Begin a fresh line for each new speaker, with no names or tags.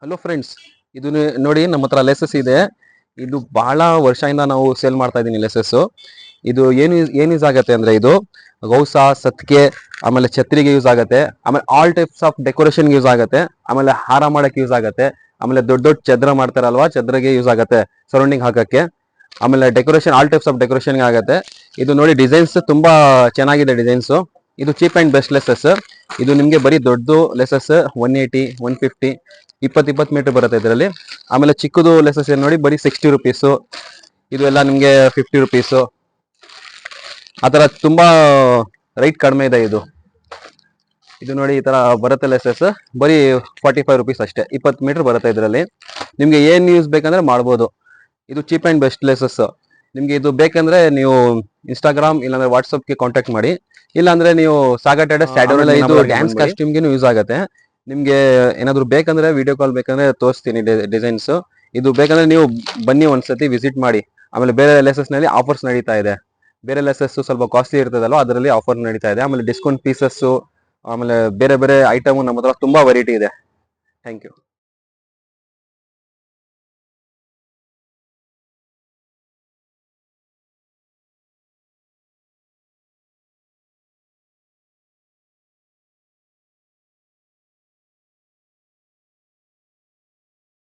Hello friends, ಇದು ನೋಡಿ ನಮ್ಮ ಹತ್ರ ಲೆಸಸ್ ಇದೆ. ಇದು ಬಹಳ ವರ್ಷದಿಂದ ನಾವು ಸೇಲ್ ಮಾಡ್ತಾ ಇದೀನಿ ಲೆಸಸ್. ಇದು ಏನು ಯೂಸ್ ಆಗುತ್ತೆ ಅಂದ್ರೆ ಇದು ಗೌಸ ಸತ್ಕೆ ಆಮೇಲೆ ಛತ್ರಿಗೆ ಯೂಸ್ ಆಗುತ್ತೆ. ಆಮೇಲೆ all types of decoration use ಆಗುತ್ತೆ. ಆಮೇಲೆ ಹಾರ ಮಾಡಕ್ಕೆ ಯೂಸ್ ಆಗುತ್ತೆ. ಆಮೇಲೆ ದೊಡ್ಡ ದೊಡ್ಡ ಚದ್ರ ಮಾಡ್ತಾರಲ್ವಾ, ಚದ್ರಗೆ ಯೂಸ್ ಆಗುತ್ತೆ ಸರೌಂಡಿಂಗ್ ಹಾಕಕ್ಕೆ. ಆಮೇಲೆ decoration all types of decoration ಆಗುತ್ತೆ. ಇದು ನೋಡಿ ಡಿಸೈನ್ಸ್ ತುಂಬಾ ಚೆನ್ನಾಗಿದೆ ಡಿಸೈನ್ಸ್. ಇದು ಚೀಪ್ ಅಂಡ್ ಬೆಸ್ಟ್ ಲೆಸಸ್. ಇದು ನಿಮ್ಗೆ ಬರೀ ದೊಡ್ಡದು ಲೆಸಸ್ 180 150 20 ಮೀಟರ್ ಬರುತ್ತೆ ಇದರಲ್ಲಿ. ಆಮೇಲೆ ಚಿಕ್ಕದು ಲೆಸಸ್ ಏನ್ ನೋಡಿ ಬರೀ 60 ರುಪೀಸು. ಇದು ಎಲ್ಲ ನಿಮ್ಗೆ 50 ರುಪೀಸು. ಆತರ ತುಂಬಾ ರೈಟ್ ಕಡಿಮೆ ಇದೆ ಇದು. ಇದು ನೋಡಿ ಈ ತರ ಬರುತ್ತೆ ಲೆಸಸ್, ಬರೀ 45 ರುಪೀಸ್ ಅಷ್ಟೇ. 20 ಮೀಟರ್ ಬರುತ್ತೆ ಇದರಲ್ಲಿ. ನಿಮ್ಗೆ ಏನ್ ಯೂಸ್ ಬೇಕಂದ್ರೆ ಮಾಡ್ಬೋದು. ಇದು ಚೀಪ್ ಅಂಡ್ ಬೆಸ್ಟ್ ಲೆಸಸ್. ನಿಮ್ಗೆ ಇದು ಬೇಕಂದ್ರೆ ನೀವು ಇನ್ಸ್ಟಾಗ್ರಾಮ್ ಇಲ್ಲಾಂದ್ರೆ ವಾಟ್ಸಪ್ಗೆ ಕಾಂಟ್ಯಾಕ್ಟ್ ಮಾಡಿ. ಇಲ್ಲಾಂದ್ರೆ ನೀವು ಸಾಗಟೆಡೆ ಸ್ಟ್ಯಾಡೋರೆಲ್ಲ ಇದು ಡ್ಯಾನ್ಸ್ ಕಾಸ್ಟ್ಯೂಮ್ಗೆ ಯೂಸ್ ಆಗುತ್ತೆ. ನಿಮ್ಗೆ ಏನಾದ್ರು ಬೇಕಂದ್ರೆ ವಿಡಿಯೋ ಕಾಲ್ ಬೇಕಂದ್ರೆ ತೋರಿಸ್ತೀನಿ ಡಿಸೈನ್ಸ್. ಇದು ಬೇಕಂದ್ರೆ ನೀವು ಬನ್ನಿ ಒಂದ್ಸತಿ ವಿಸಿಟ್ ಮಾಡಿ. ಆಮೇಲೆ ಬೇರೆ ಲೆಸಸ್ ನಲ್ಲಿ ಆಫರ್ಸ್ ನಡೀತಾ ಇದೆ. ಬೇರೆ ಲೆಸಸ್ ಸ್ವಲ್ಪ ಕಾಸ್ಟ್ಲಿ ಇರ್ತದಲ್ವ, ಅದರಲ್ಲಿ ಆಫರ್ ನಡೀತಾ ಇದೆ. ಆಮೇಲೆ ಡಿಸ್ಕೌಂಟ್ ಪೀಸಸ್, ಆಮೇಲೆ ಬೇರೆ ಬೇರೆ ಐಟಮ್ ನಮ್ಮ ಹತ್ರ ತುಂಬಾ ವೆರೈಟಿ ಇದೆ. Thank you.